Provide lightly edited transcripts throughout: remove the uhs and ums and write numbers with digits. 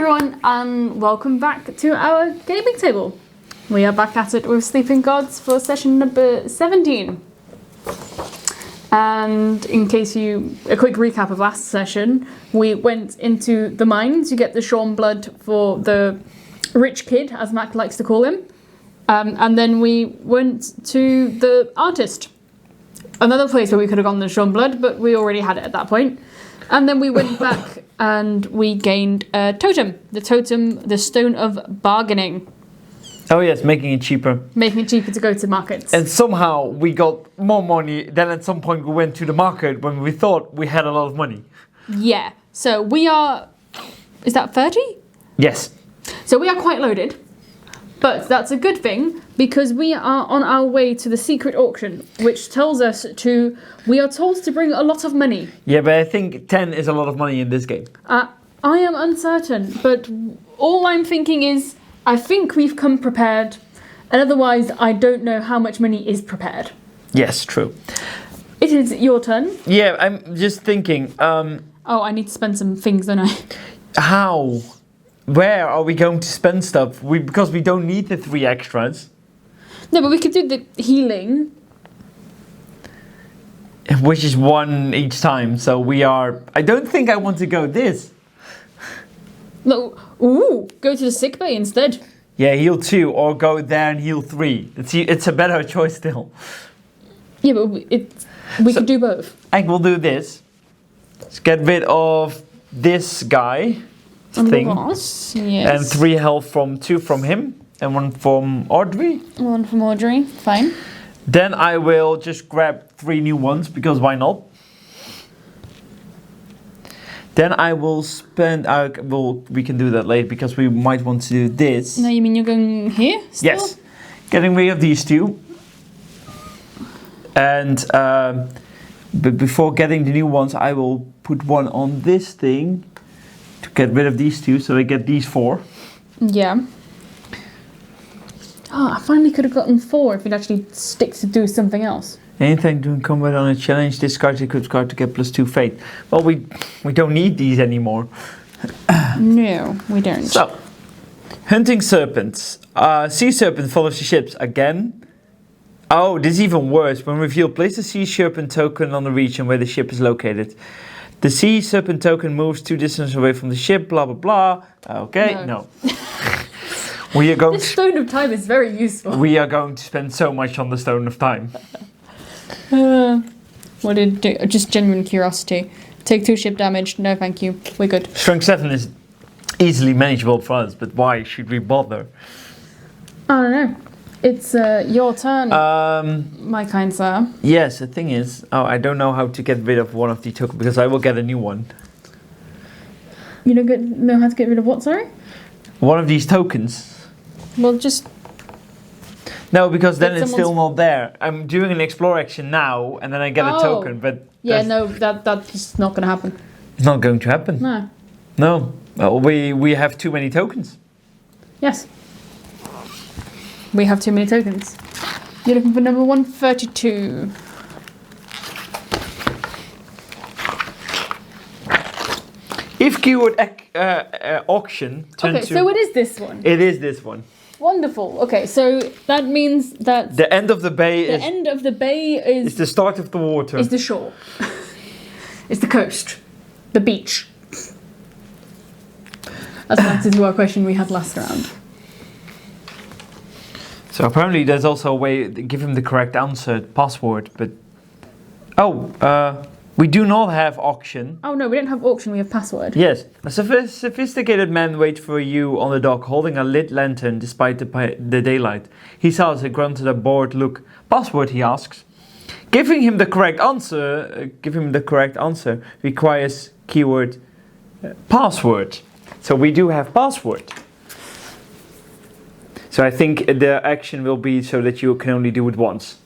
everyone, and welcome back to our gaming table. We are back at it with Sleeping Gods for session number 17. And in case a quick recap of last session, we went into the mine to get the shorn blood for the rich kid, as Mac likes to call him. And then we went to the artist. Another place where we could have gone the shorn blood, but we already had it at that point. And then we went back and we gained a totem. The totem, the Stone of Bargaining. Oh yes, making it cheaper. Making it cheaper to go to markets. And somehow we got more money. Then at some point we went to the market when we thought we had a lot of money. Yeah. So we are... Is that 30? Yes. So we are quite loaded. But that's a good thing, because we are on our way to the secret auction, which tells us we are told to bring a lot of money. Yeah, but I think 10 is a lot of money in this game. I am uncertain, but all I'm thinking is, I think we've come prepared, and otherwise I don't know how much money is prepared. Yes, true. It is your turn. Yeah, I'm just thinking... Oh, I need to spend some things, don't I? How? Where are we going to spend stuff? Because we don't need the 3 extras. No, but we could do the healing. Which is 1 each time, so we are... I don't think I want to go this. No, go to the sick bay instead. Yeah, heal 2, or go there and heal 3. It's a better choice still. Yeah, but we could do both. I will do this. Let's get rid of this guy. Thing. Yes. And 3 health from 2 from him and 1 from Audrey. 1 from Audrey, fine. Then I will just grab 3 new ones, because why not? Then I will spend... we can do that later, because we might want to do this. No, you mean you're going here still? Yes. Getting rid of these 2. And but before getting the new ones, I will put 1 on this thing. To get rid of these 2, so I get these 4. Yeah. Oh, I finally could have gotten 4 if it actually sticks to do something else. Anything doing combat on a challenge, discard a equipped card to get +2 fate. Well, we don't need these anymore. No, we don't. So, hunting serpents. Sea serpent follows the ships again. Oh, this is even worse. When revealed, place the sea serpent token on the region where the ship is located. The sea serpent token moves 2 distance away from the ship, blah blah blah. Okay, no. We are going. This Stone of Time is very useful. We are going to spend so much on the Stone of Time. What did it do? Just genuine curiosity. Take 2 ship damage. No, thank you. We're good. Strength 7 is easily manageable for us, but why should we bother? I don't know. It's your turn, my kind sir. Yes, the thing is, I don't know how to get rid of one of the tokens, because I will get a new one. You don't know how to get rid of what, sorry? One of these tokens. Well, just... No, because then it's still not there. I'm doing an explore action now, and then I get a token, but... Yeah, no, that's just not going to happen. It's not going to happen. No. No. Well, we have too many tokens. Yes. We have too many tokens. You're looking for number 132. If keyword auction turns Okay, so it is this one. It is this one. Wonderful. Okay, so that means that... The end of the bay The end of the bay is... It's the start of the water. Is the shore. It's the coast. The beach. That's an answer to our question we had last round. So apparently there's also a way to give him the correct answer, password, but... we do not have auction. Oh no, we don't have auction, we have password. Yes. A sophisticated man waits for you on the dock, holding a lit lantern despite the daylight. He sighs and grunts at a bored look. Password, he asks. Giving him the correct answer requires keyword password. So we do have password. So I think the action will be so that you can only do it once.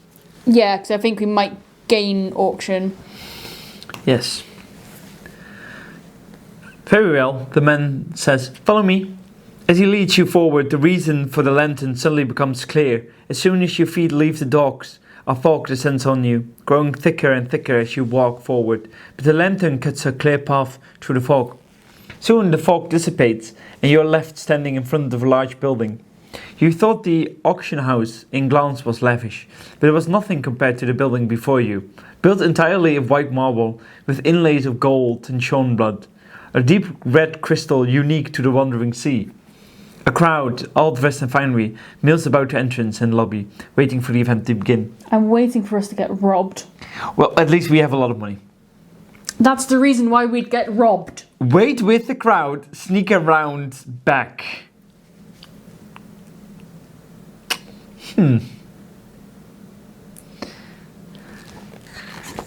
Yeah, because I think we might gain auction. Yes. Very well, the man says, follow me. As he leads you forward, the reason for the lantern suddenly becomes clear. As soon as your feet leave the docks, a fog descends on you, growing thicker and thicker as you walk forward. But the lantern cuts a clear path through the fog. Soon the fog dissipates and you are left standing in front of a large building. You thought the auction house in glance was lavish, but it was nothing compared to the building before you, built entirely of white marble with inlays of gold and shorn blood, a deep red crystal unique to the wandering sea. A crowd, all dressed in finery, mills about the entrance and lobby, waiting for the event to begin. I'm waiting for us to get robbed. Well, at least we have a lot of money. That's the reason why we'd get robbed. Wait with the crowd, sneak around back.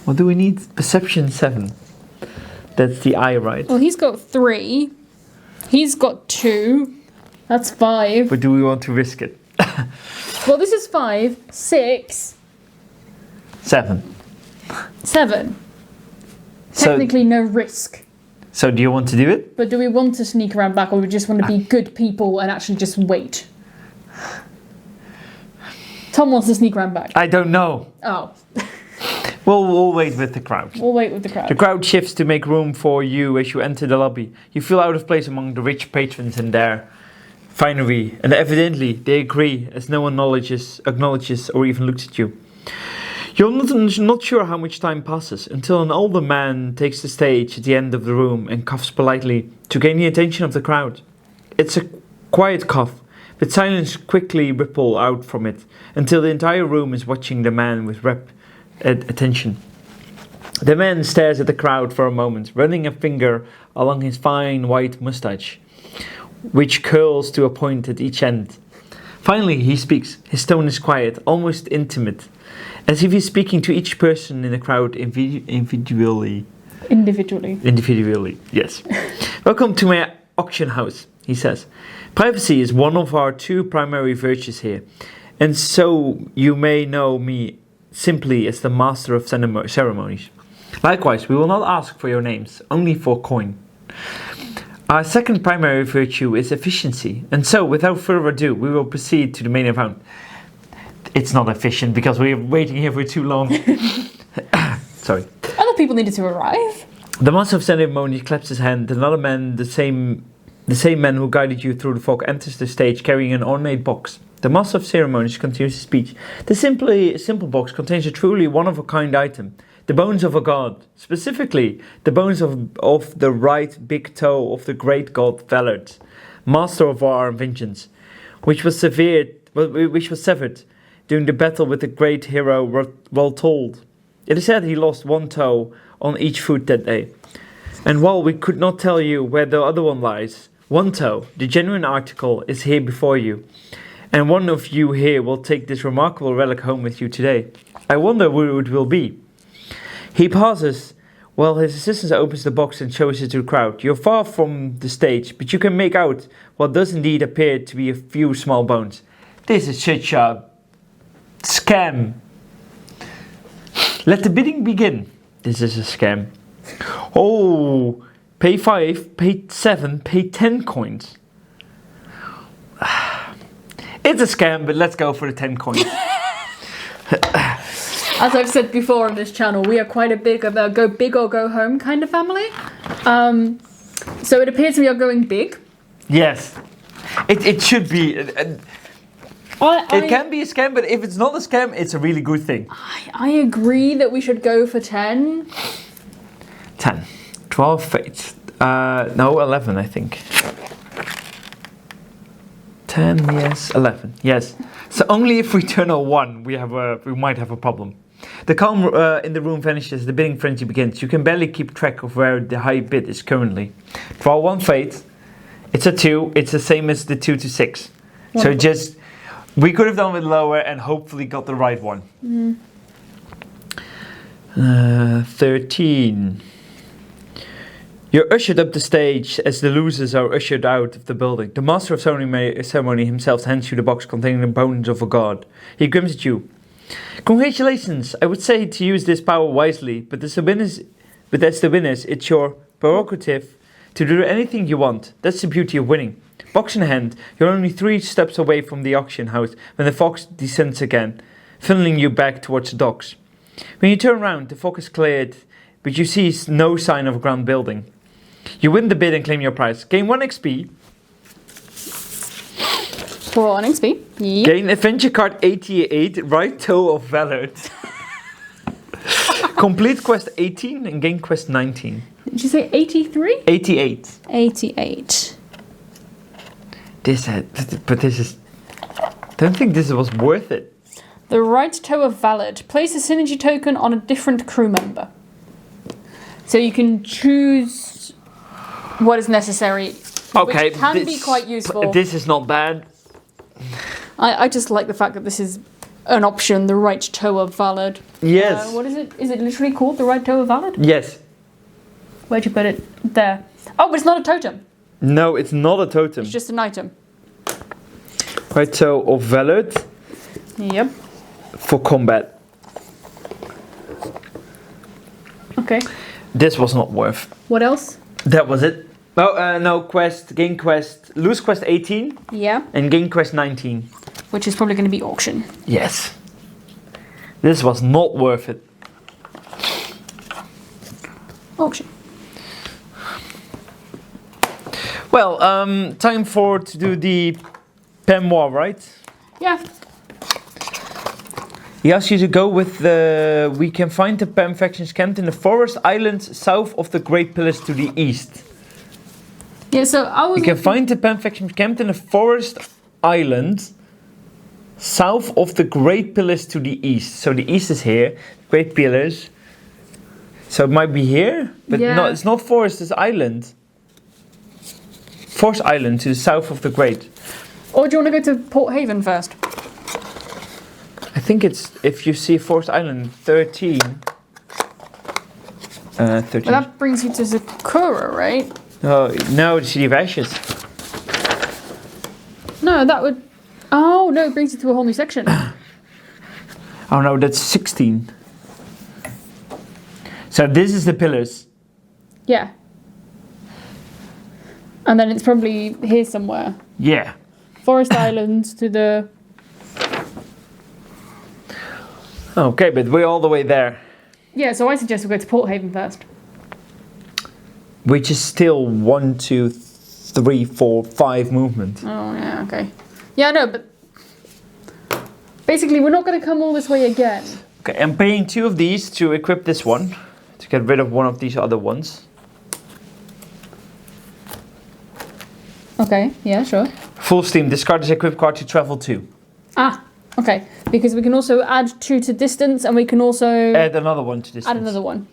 What do we need? Perception 7. That's the eye, right? Well, he's got 3. He's got 2. That's 5. But do we want to risk it? Well, this is 5, 6, 7. 7. So- Technically no risk. So do you want to do it? But do we want to sneak around back, or we just want to be good people and actually just wait? Tom wants to sneak around back. I don't know. Oh. We'll wait with the crowd. We'll wait with the crowd. The crowd shifts to make room for you as you enter the lobby. You feel out of place among the rich patrons and their finery, and evidently they agree, as no one acknowledges or even looks at you. You're not sure how much time passes until an older man takes the stage at the end of the room and coughs politely to gain the attention of the crowd. It's a quiet cough, but silence quickly ripple out from it until the entire room is watching the man with rapt attention. The man stares at the crowd for a moment, running a finger along his fine white mustache, which curls to a point at each end. Finally, he speaks. His tone is quiet, almost intimate, as if he's speaking to each person in the crowd individually. Individually, yes. Welcome to my auction house, he says. Privacy is one of our 2 primary virtues here, and so you may know me simply as the master of ceremonies. Likewise, we will not ask for your names, only for coin. Our second primary virtue is efficiency, and so, without further ado, we will proceed to the main event. It's not efficient because we're waiting here for too long. Sorry. Other people needed to arrive. The master of ceremonies claps his hand. Another man, the same man who guided you through the fog, enters the stage carrying an ornate box. The master of ceremonies continues his speech. The simple box contains a truly one-of-a-kind item. The bones of a god, specifically the bones of the right big toe of the great god Valard, master of our vengeance, which was severed during the battle with the great hero well told. It is said he lost one toe on each foot that day. And while we could not tell you where the other one lies, one toe, the genuine article, is here before you. And one of you here will take this remarkable relic home with you today. I wonder who it will be. He pauses while his assistant opens the box and shows it to the crowd. You're far from the stage, but you can make out what does indeed appear to be a few small bones. This is such a scam. Let the bidding begin. This is a scam. Oh, pay 5, pay 7, pay 10 coins. It's a scam, but let's go for the 10 coins. As I've said before on this channel, we are quite a big of a go big or go home kind of family. So it appears we are going big. Yes. It should be. It can be a scam, but if it's not a scam, it's a really good thing. I agree that we should go for 10. 10. 12 fates. No, 11, I think. 10, yes. 11, yes. So only if we turn a 1, we might have a problem. The calm in the room vanishes. The bidding frenzy begins. You can barely keep track of where the high bid is currently. Draw 1 fate. It's a 2. It's the same as the 2 to 6. So just... We could have done with lower and hopefully got the right one. 13. You're ushered up the stage as the losers are ushered out of the building. The master of ceremony himself hands you the box containing the bones of a god. He grins at you. Congratulations! I would say to use this power wisely, but as the winners, it's your prerogative to do anything you want. That's the beauty of winning. Box in hand, you're only 3 steps away from the auction house when the fog descends again, funneling you back towards the docks. When you turn around, the fog is cleared, but you see no sign of a ground building. You win the bid and claim your prize. Gain 1 XP. For 1 XP. Yep. Gain adventure card 88, right toe of valor. Complete quest 18 and gain quest 19. Did you say 83? 88. 88. But this is... Don't think this was worth it. The right toe of valor. Place a synergy token on a different crew member. So you can choose what is necessary. Okay. Which can be quite useful. This is not bad. I just like the fact that this is an option, the right toe of valor. Yes. What is it? Is it literally called the right toe of valor? Yes. Where'd you put it? There. Oh, but it's not a totem. No, it's not a totem. It's just an item. Right toe of valor. Yep. For combat. Okay. This was not worth. What else? That was it. Oh, no, quest, gain quest, lose quest 18. Yeah. And gain quest 19. Which is probably going to be auction. Yes. This was not worth it. Auction. Well, time to do the Pemoir, right? Yeah. He asks you to go with the... We can find the Pem factions camped in the forest islands south of the Great Pillars to the east. Yeah, so I was... You can find the Pem factions camped in the forest island south of the Great Pillars to the east. So the east is here, Great Pillars. So it might be here, but no, it's not forest, it's island. Forest Island to the south of the Great. Or do you want to go to Porthaven first? I think it's, if you see Forest Island 13. 13. Well, that brings you to Sakura, right? Oh, no, the City of Ashes. No, that would... Oh, no, it brings you to a whole new section. Oh no, that's 16. So this is the pillars. Yeah. And then it's probably here somewhere. Yeah. Forest Island to the... Okay, but we're all the way there. Yeah, so I suggest we go to Porthaven first. Which is still 1, 2, 3, 4, 5 movement. Oh, yeah, okay. Yeah, no, but... Basically, we're not going to come all this way again. Okay, I'm paying 2 of these to equip this one. To get rid of one of these other ones. Okay, yeah, sure. Full steam, discard this equip card to travel 2. Ah, okay. Because we can also add 2 to distance, and we can also... Add another one to distance. Add another one.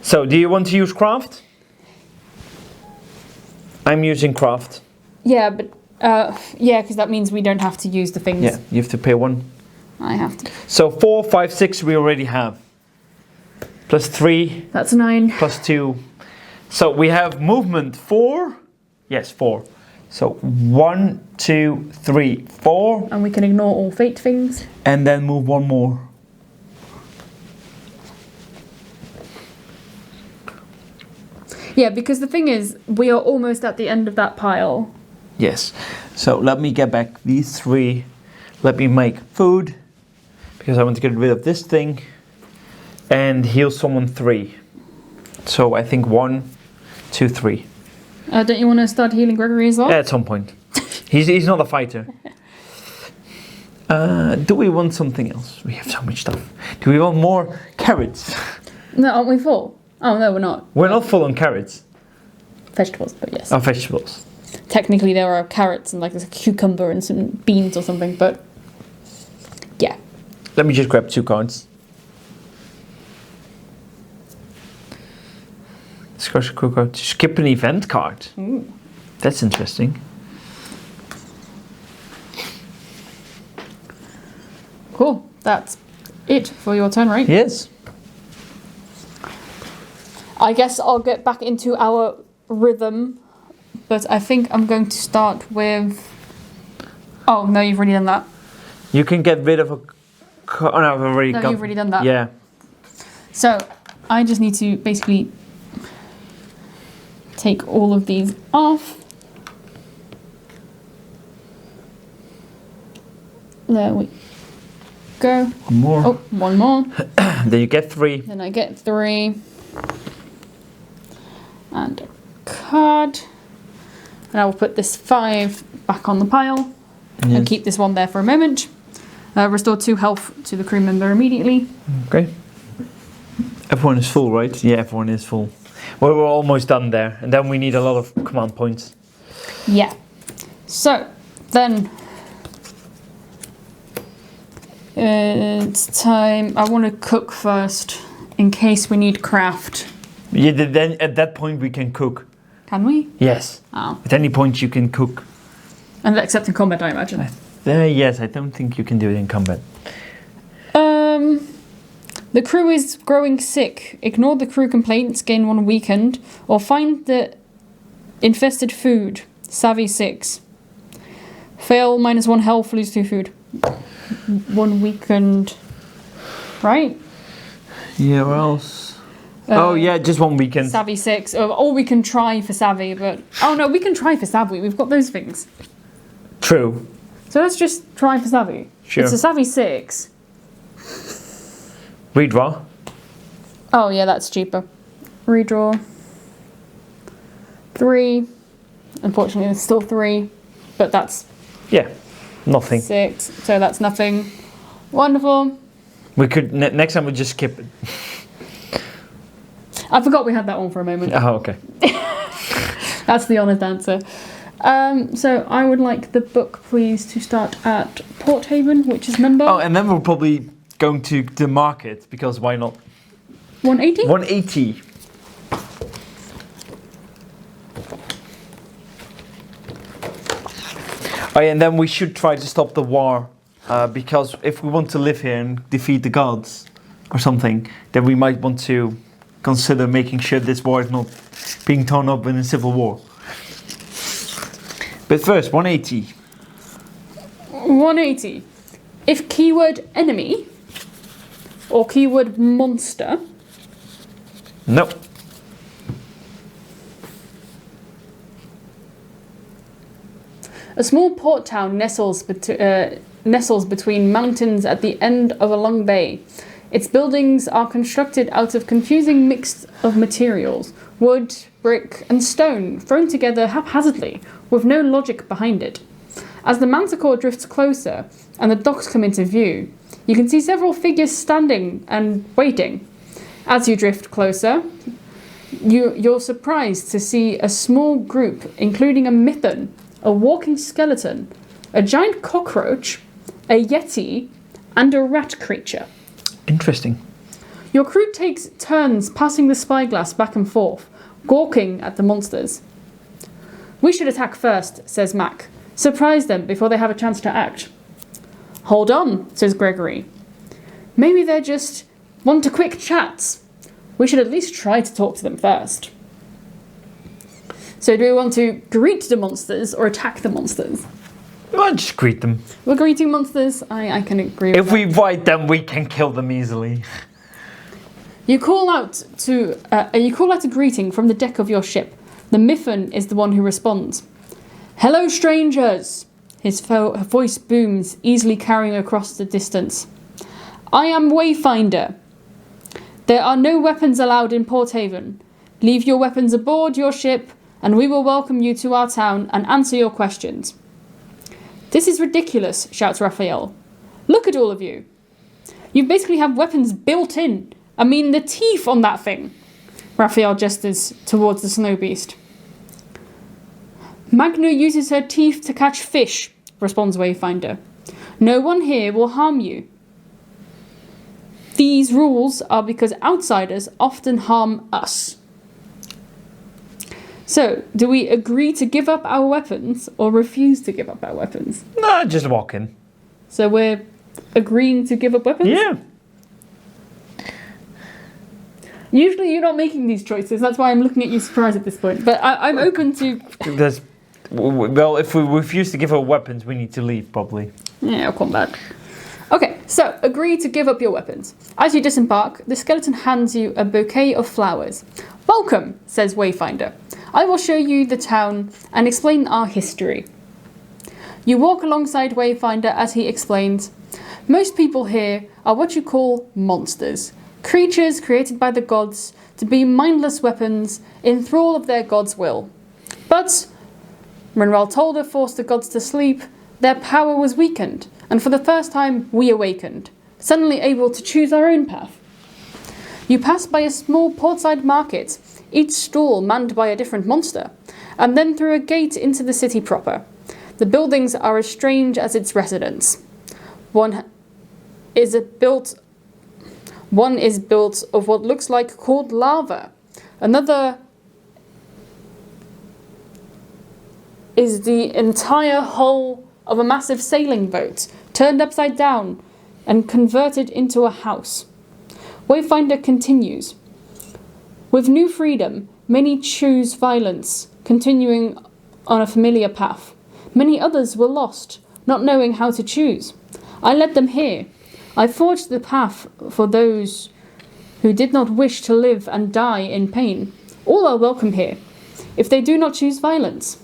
So, do you want to use craft? I'm using craft. Yeah, but... yeah, because that means we don't have to use the things. Yeah, you have to pay 1. I have to. So 4, 5, 6 we already have. Plus 3. That's 9. Plus 2. So we have movement 4. Yes, 4. So 1, 2, 3, 4. And we can ignore all fate things. And then move 1 more. Yeah, because the thing is, we are almost at the end of that pile. Yes. So let me get back these 3. Let me make food. Because I want to get rid of this thing. And heal someone 3. So I think 1, 2, 3. Don't you want to start healing Gregory as well? At some point. He's not a fighter. Do we want something else? We have so much stuff. Do we want more carrots? No, aren't we full? Oh, no, we're not. We're not full on carrots. Vegetables, but yes. Oh, vegetables. Technically, there are carrots and like there's a cucumber and some beans or something, but yeah. Let me just grab 2 cards. Skip an event card. Ooh. That's interesting. Cool. That's it for your turn, right? Yes. I guess I'll get back into our rhythm, but I think I'm going to start with... Oh, no, you've already done that. You can get rid of a... Oh, no, I've already No, got... you've already done that. Yeah. So, I just need to basically take all of these off. There we go. One more. Oh, one more. Then you get 3. Then I get 3. And a card. And I will put this 5 back on the pile. And keep this one there for a moment. Restore 2 health to the crew member immediately. Okay. Everyone is full, right? Yeah, everyone is full. Well, we're almost done there. And then we need a lot of command points. Yeah. So, then... it's time... I want to cook first, in case we need craft. Yeah, then at that point we can cook. Can we? Yes. Oh. At any point you can cook. And except in combat, I imagine. Yes, I don't think you can do it in combat. The crew is growing sick. Ignore the crew complaints, gain 1 weakened, or find the infested food. Savvy 6. Fail, -1 health, lose 2 food. 1 weakened. Right? Yeah, what else? Oh yeah, just 1 weekend. Savvy 6. Or we can try for Savvy, but... Oh no, we can try for Savvy. We've got those things. True. So let's just try for Savvy. Sure. It's a Savvy 6. Redraw. Oh yeah, that's cheaper. Redraw. 3. Unfortunately, there's still 3. But that's... Yeah, nothing. 6. So that's nothing. Wonderful. We could... next time we'll just skip it. I forgot we had that one for a moment. Oh, okay. That's the honest answer. So I would like the book, please, to start at Porthaven, which is number... Oh, and then we're probably going to the market, because why not? 180? 180. Oh, yeah, and then we should try to stop the war, because if we want to live here and defeat the gods or something, then we might want to consider making sure this war is not being torn up in a civil war. But first, 180. 180. If keyword enemy or keyword monster. No. A small port town nestles between mountains at the end of a long bay. Its buildings are constructed out of confusing mix of materials, wood, brick and stone, thrown together haphazardly, with no logic behind it. As the manticore drifts closer and the docks come into view, you can see several figures standing and waiting. As you drift closer, you're surprised to see a small group, including a mythan, a walking skeleton, a giant cockroach, a yeti, and a rat creature. Interesting. Your crew takes turns passing the spyglass back and forth, gawking at the monsters. We should attack first, says Mac. Surprise them before they have a chance to act. Hold on, says Gregory. Maybe they just want a quick chat. We should at least try to talk to them first. So do we want to greet the monsters or attack the monsters? Well, just greet them. We're greeting monsters. I can agree with If that. we fight them, we can kill them easily. You call out a greeting from the deck of your ship. The mythan is the one who responds. Hello, strangers! His voice booms, easily carrying across the distance. I am Wayfinder. There are no weapons allowed in Porthaven. Leave your weapons aboard your ship, and we will welcome you to our town and answer your questions. This is ridiculous, shouts Raphael. Look at all of you. You basically have weapons built in. I mean, the teeth on that thing. Raphael gestures towards the snow beast. Magna uses her teeth to catch fish, responds Wayfinder. No one here will harm you. These rules are because outsiders often harm us. So, do we agree to give up our weapons or refuse to give up our weapons? No, just walk in. So we're agreeing to give up weapons? Yeah. Usually you're not making these choices, that's why I'm looking at you surprised at this point. But I'm open to... Well, if we refuse to give our weapons, we need to leave, probably. Yeah, I'll come back. Okay, so agree to give up your weapons. As you disembark, the skeleton hands you a bouquet of flowers. Welcome, says Wayfinder. I will show you the town and explain our history. You walk alongside Wayfinder as he explains. Most people here are what you call monsters. Creatures created by the gods to be mindless weapons in thrall of their god's will. But when Raltolda forced the gods to sleep, their power was weakened, and for the first time we awakened, suddenly able to choose our own path. You pass by a small portside market, each stall manned by a different monster, and then through a gate into the city proper. The buildings are as strange as its residents. One is built of what looks like cold lava. Another is the entire hull of a massive sailing boat, turned upside down and converted into a house. Wayfinder continues. With new freedom, many choose violence, continuing on a familiar path. Many others were lost, not knowing how to choose. I led them here. I forged the path for those who did not wish to live and die in pain. All are welcome here, if they do not choose violence.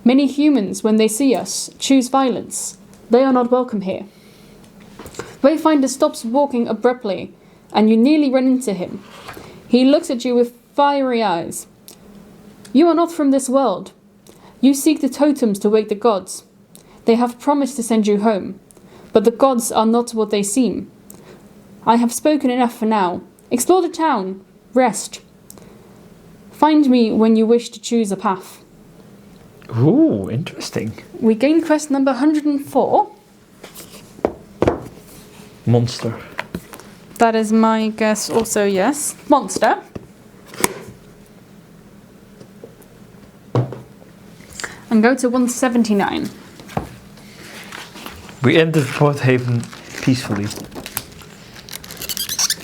Many humans, when they see us, choose violence. They are not welcome here. Wayfinder stops walking abruptly, and you nearly run into him. He looks at you with fiery eyes. You are not from this world. You seek the totems to wake the gods. They have promised to send you home, but the gods are not what they seem. I have spoken enough for now. Explore the town. Rest. Find me when you wish to choose a path. Ooh, interesting. We gain quest number 104. Monster. That is my guess also, yes. Monster. And go to 179. We entered Porthaven peacefully.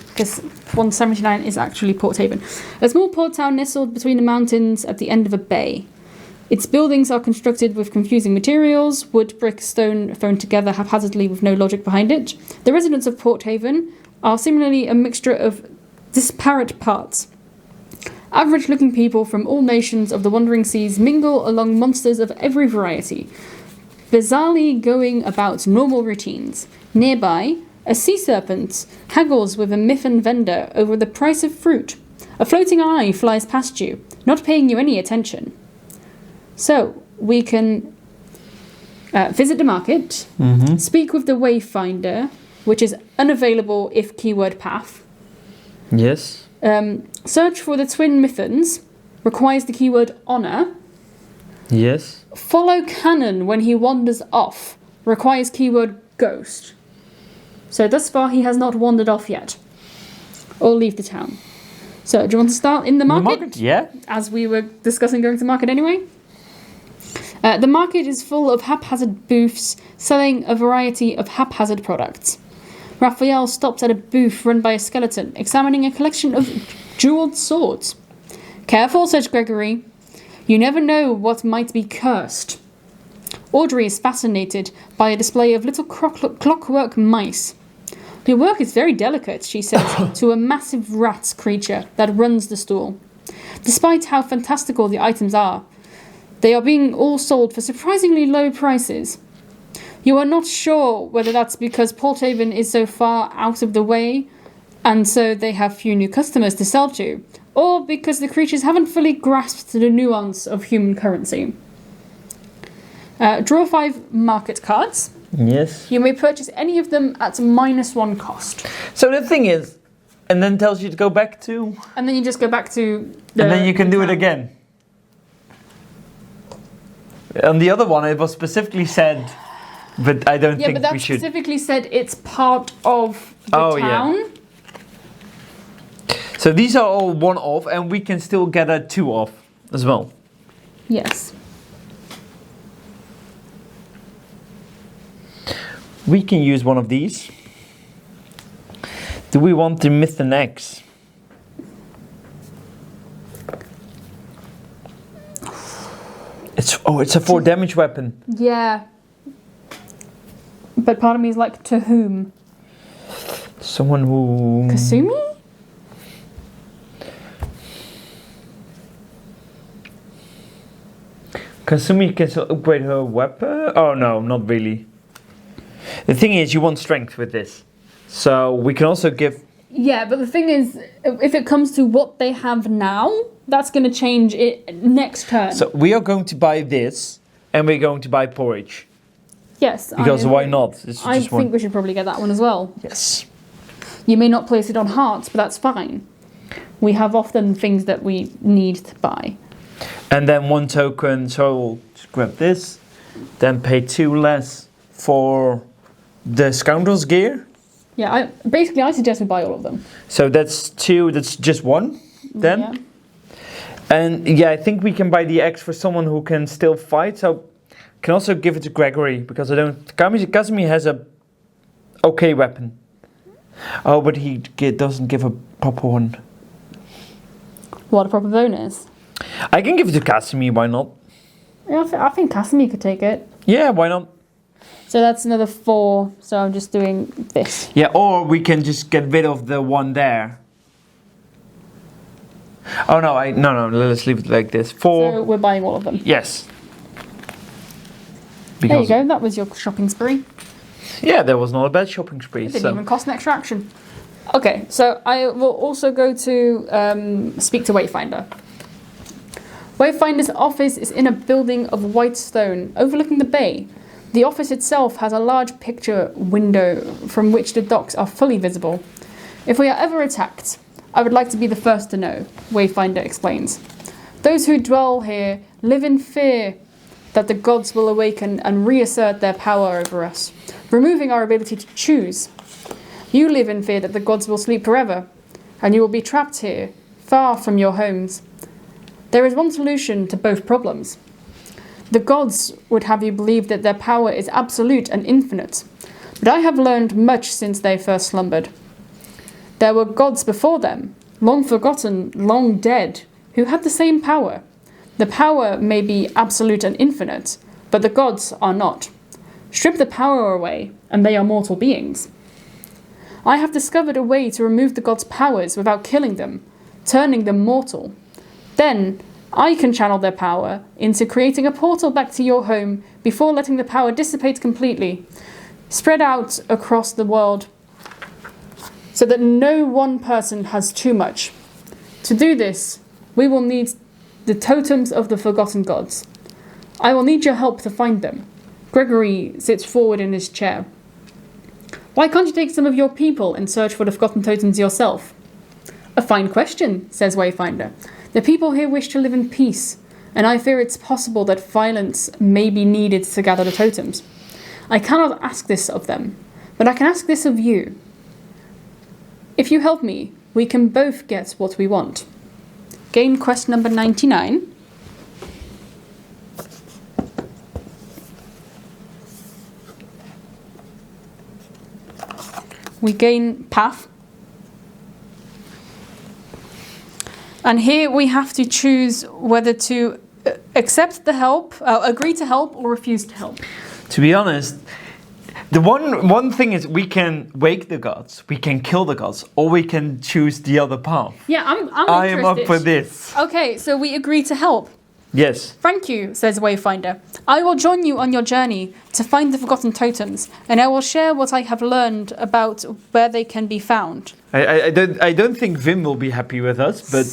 Because 179 is actually Porthaven. A small port town nestled between the mountains at the end of a bay. Its buildings are constructed with confusing materials, wood, brick, stone thrown together haphazardly with no logic behind it. The residents of Porthaven are similarly a mixture of disparate parts. Average-looking people from all nations of the wandering seas mingle along monsters of every variety, bizarrely going about normal routines. Nearby, a sea serpent haggles with a mythan vendor over the price of fruit. A floating eye flies past you, not paying you any attention. So, we can visit the market, speak with the Wayfinder, which is unavailable if keyword path. Yes. Search for the twin mythans, requires the keyword honour. Yes. Follow Cannon when he wanders off, requires keyword ghost. So thus far he has not wandered off yet. Or leave the town. So do you want to start in the market? Yeah. As we were discussing going to market anyway. The market is full of haphazard booths selling a variety of haphazard products. Raphael stops at a booth run by a skeleton, examining a collection of jeweled swords. Careful, says Gregory. You never know what might be cursed. Audrey is fascinated by a display of little clockwork mice. Your work is very delicate, she says to a massive rat creature that runs the stall. Despite how fantastical the items are, they are being all sold for surprisingly low prices. You are not sure whether that's because Porthaven is so far out of the way, and so they have few new customers to sell to, or because the creatures haven't fully grasped the nuance of human currency. Draw 5 market cards. Yes. You may purchase any of them at -1 cost. So the thing is, and then tells you to go back to... And then you just go back to... and then you can do it again. On the other one, it was specifically said... But I don't think we should... Yeah, but that specifically said it's part of the town. Yeah. So these are all 1 off, and we can still get a 2 off as well. Yes. We can use one of these. Do we want the mythan X? It's a 4 damage weapon. Yeah. But part of me is like, to whom? Someone who... Kasumi? Kasumi can still upgrade her weapon? Oh no, not really. The thing is, you want strength with this. So we can also give... Yeah, but the thing is, if it comes to what they have now, That's going to change it next turn. So we are going to buy this, and we're going to buy porridge. Yes. Because why not? It's I just think we should probably get that one as well. Yes. You may not place it on hearts, but that's fine. We have often things that we need to buy. And then 1 token, so we'll just grab this. Then pay 2 less for the scoundrel's gear. Yeah, I suggest we buy all of them. So that's 2, that's just 1 then. Yeah. And yeah, I think we can buy the axe for someone who can still fight. So can also give it to Gregory, because I don't... Casimir has a okay weapon. Oh, but he doesn't give a proper one. What, a proper bonus? I can give it to Casimir, why not? Yeah, I think Casimir could take it. Yeah, why not? So that's another 4, so I'm just doing this. Yeah, or we can just get rid of the one there. Oh no, no, let's leave it like this. 4. So we're buying all of them. Yes. There you go, that was your shopping spree. Yeah, that was not a bad shopping spree. It didn't even cost an extra action. Okay, so I will also go to speak to Wayfinder. Wayfinder's office is in a building of white stone overlooking the bay. The office itself has a large picture window from which the docks are fully visible. If we are ever attacked, I would like to be the first to know, Wayfinder explains. Those who dwell here live in fear that the gods will awaken and reassert their power over us, removing our ability to choose. You live in fear that the gods will sleep forever, and you will be trapped here, far from your homes. There is one solution to both problems. The gods would have you believe that their power is absolute and infinite, but I have learned much since they first slumbered. There were gods before them, long forgotten, long dead, who had the same power. The power may be absolute and infinite, but the gods are not. Strip the power away, and they are mortal beings. I have discovered a way to remove the gods' powers without killing them, turning them mortal. Then, I can channel their power into creating a portal back to your home before letting the power dissipate completely, spread out across the world, so that no one person has too much. To do this, we will need the totems of the forgotten gods. I will need your help to find them. Gregory sits forward in his chair. Why can't you take some of your people and search for the forgotten totems yourself? A fine question, says Wayfinder. The people here wish to live in peace, and I fear it's possible that violence may be needed to gather the totems. I cannot ask this of them, but I can ask this of you. If you help me, we can both get what we want. Gain quest number 99. We gain path. And here we have to choose whether to accept the help, agree to help, or refuse to help. To be honest, the one thing is we can wake the gods, we can kill the gods, or we can choose the other path. Yeah, I'm interested. I am up for this. Okay, so we agree to help. Yes. Thank you, says Wayfinder. I will join you on your journey to find the forgotten totems, and I will share what I have learned about where they can be found. I don't think Vim will be happy with us, but...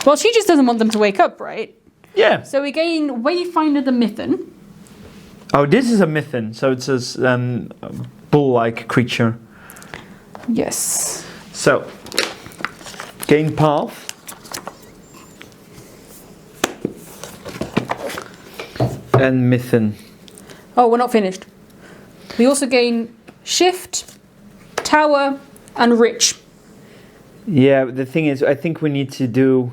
Well, she just doesn't want them to wake up, right? Yeah. So we gain Wayfinder the Mythan. Oh, this is a mythan, so it's a bull-like creature. Yes. So, gain path. And mythan. Oh, we're not finished. We also gain shift, tower, and rich. Yeah, the thing is, I think we need to do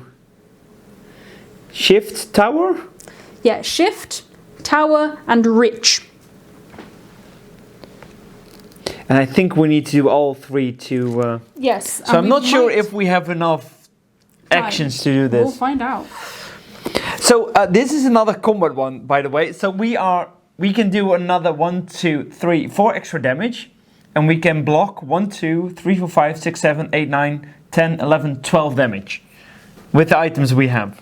shift, tower? Yeah, shift, tower, and rich. And I think we need to do all three to... Yes. So I'm not sure if we have enough actions to do this. We'll find out. So this is another combat one, by the way. So we can do another 1, 2, 3, 4 extra damage. And we can block 1, 2, 3, 4, 5, 6, 7, 8, 9, 10, 11, 12 damage. With the items we have.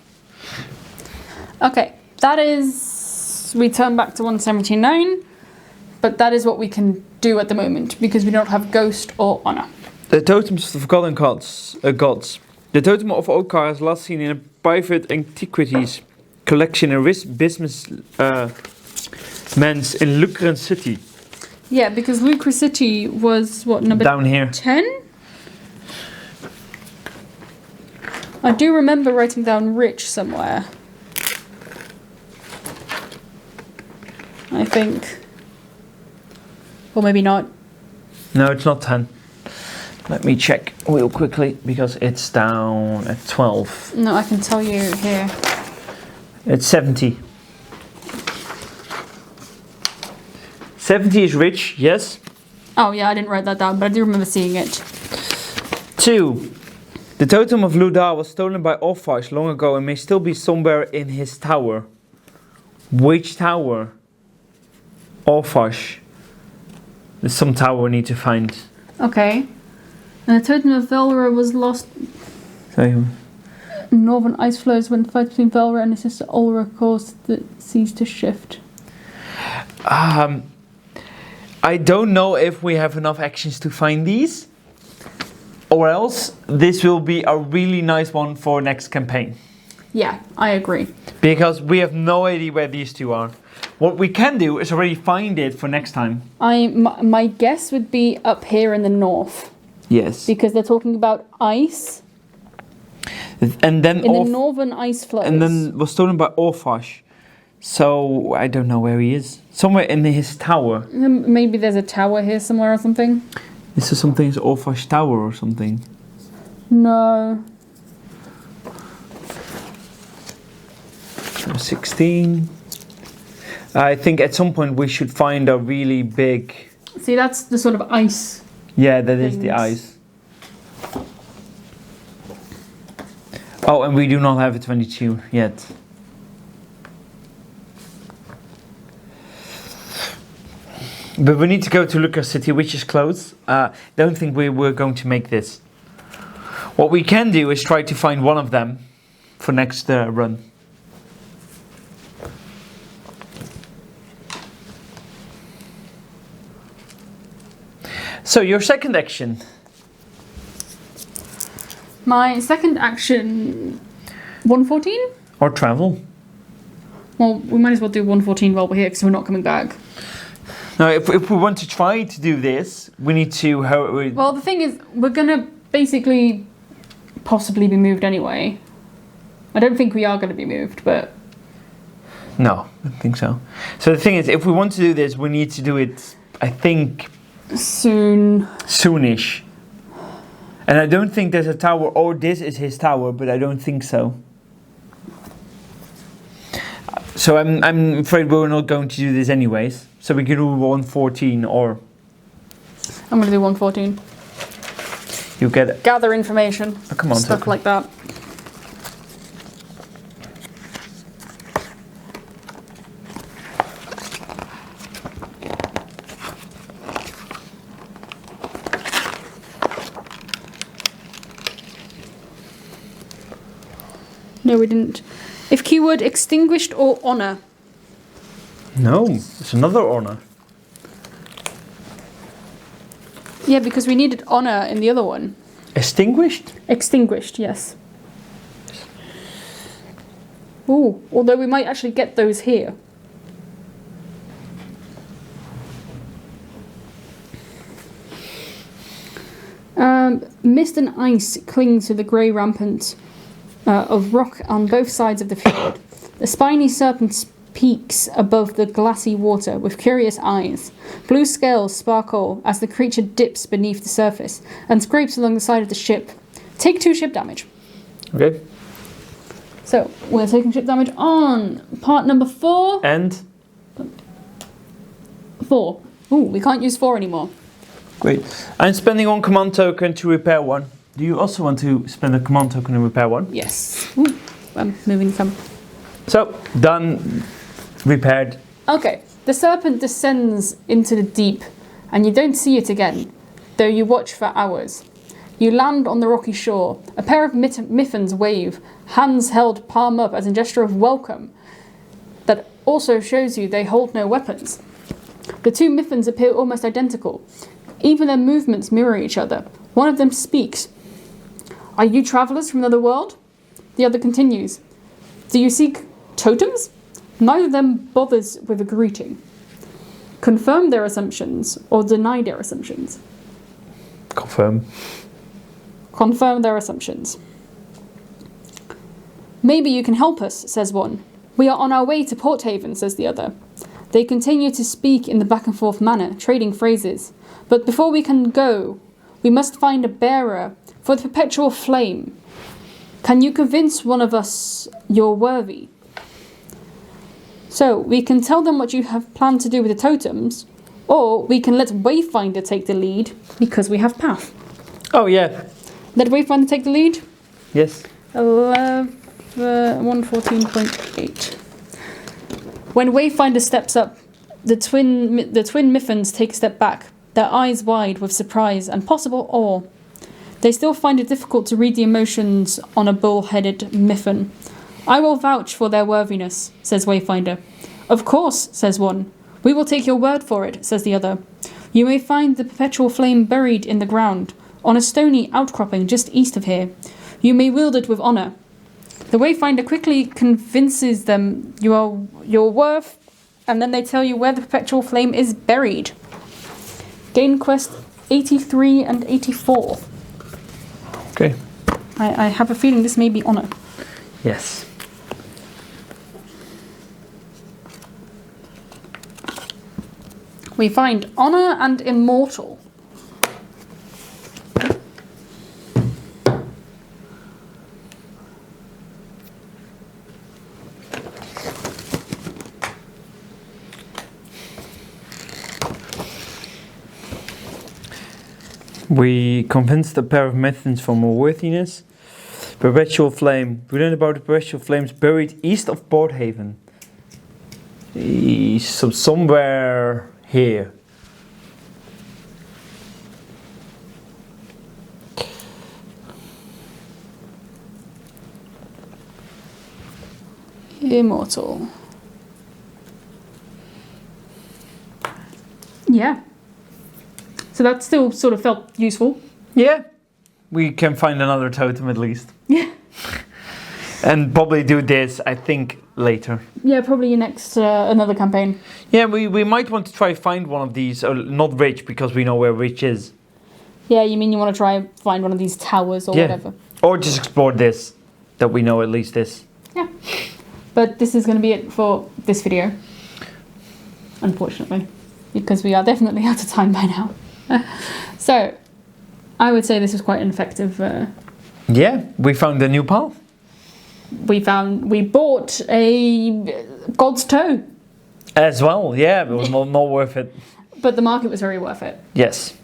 Okay, that is... We turn back to 179. But that is what we can do at the moment. Because we don't have Ghost or Honor. The totems of forgotten gods. The totem of Okar is last seen in a private antiquities collection in business men's in Lucren City. Yeah, because Lucre City was what, number Down here. 10? I do remember writing down rich somewhere. I think. Or maybe not. No, it's not 10. Let me check real quickly because it's down at 12. No, I can tell you here. It's 70. 70 is rich, yes. Oh yeah, I didn't write that down, but I do remember seeing it. 2. The totem of Ludar was stolen by Orpheus long ago and may still be somewhere in his tower. Which tower? Orpheus. There's some tower we need to find. Okay. And the totem of Velra was lost. So, Northern ice flows when the fight between Velra and his sister Ulra caused the seas to shift. I don't know if we have enough actions to find these, or else this will be a really nice one for next campaign. Yeah, I agree. Because we have no idea where these two are. What we can do is already find it for next time. My guess would be up here in the north. Yes. Because they're talking about ice. And then in the northern ice flows. And then was stolen by Orpheus. So I don't know where he is. Somewhere in his tower. Maybe there's a tower here somewhere or something. This is something is Orpheus Tower or something. No. 16. I think at some point we should find a really big... See, that's the sort of ice. Yeah, that is the ice. Oh, and we do not have a 22 yet. But we need to go to Lucas City, which is closed. Don't think we were going to make this. What we can do is try to find one of them for next run. So your second action. My second action, 114? Or travel. Well, we might as well do 114 while we're here because we're not coming back. Now, if we want to try to do this, we need to... Well, the thing is, we're going to basically possibly be moved anyway. I don't think we are going to be moved, but... No, I don't think so. So the thing is, if we want to do this, we need to do it, I think... Soonish. And I don't think there's a tower, or this is his tower, but I don't think so. So I'm afraid we're not going to do this anyways. So we can do 114 or... I'm going to do 114. You get it. Gather information. Oh, come on, stuff like that. No, we didn't. If keyword extinguished or honor. No, it's another honor. Yeah, because we needed honor in the other one. Extinguished? Extinguished, yes. Ooh, although we might actually get those here. Mist and ice cling to the grey rampant of rock on both sides of the fjord. The spiny serpent peaks above the glassy water with curious eyes. Blue scales sparkle as the creature dips beneath the surface and scrapes along the side of the ship. Take 2 ship damage. Okay. So, we're taking ship damage on part number 4. And? 4. Ooh, we can't use 4 anymore. Great. I'm spending 1 command token to repair 1. Do you also want to spend a command token to repair 1? Yes. Ooh, I'm moving some. So, done. Repaired. Okay. The serpent descends into the deep, and you don't see it again, though you watch for hours. You land on the rocky shore. A pair of mythans wave, hands held palm up as a gesture of welcome. That also shows you they hold no weapons. The 2 mythans appear almost identical. Even their movements mirror each other. One of them speaks. Are you travellers from another world? The other continues. Do you seek totems? Neither of them bothers with a greeting. Confirm their assumptions or deny their assumptions. Confirm. Confirm their assumptions. Maybe you can help us, says one. We are on our way to Porthaven, says the other. They continue to speak in the back and forth manner, trading phrases. But before we can go, we must find a bearer for the perpetual flame. Can you convince one of us you're worthy? So, we can tell them what you have planned to do with the totems, or we can let Wayfinder take the lead, because we have Path. Oh, yeah. Let Wayfinder take the lead? Yes. 114.8. When Wayfinder steps up, the twin mythans take a step back, their eyes wide with surprise and possible awe. They still find it difficult to read the emotions on a bull-headed mythan. I will vouch for their worthiness, says Wayfinder. Of course, says one. We will take your word for it, says the other. You may find the perpetual flame buried in the ground, on a stony outcropping just east of here. You may wield it with honour. The Wayfinder quickly convinces them your worth, and then they tell you where the perpetual flame is buried. Gain quest 83 and 84. Okay. I have a feeling this may be honour. Yes. We find honour and immortal. We convinced a pair of mythans for more worthiness. Perpetual flame. We learned about the perpetual flames buried east of Porthaven. So somewhere here. Immortal. Yeah. So that still sort of felt useful. Yeah. We can find another totem at least. Yeah. And probably do this, I think, later. Yeah, probably next another campaign. Yeah, we might want to try find one of these, not Rich, because we know where Rich is. Yeah, you mean you want to try find one of these towers or whatever. Or just explore this, that we know at least this. Yeah. But this is going to be it for this video. Unfortunately. Because we are definitely out of time by now. So, I would say this was quite an effective... Yeah, we found a new path. We bought a God's Toe. As well, yeah, it was not worth it. But the market was very worth it. Yes.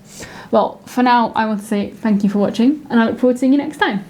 Well, for now, I want to say thank you for watching, and I look forward to seeing you next time.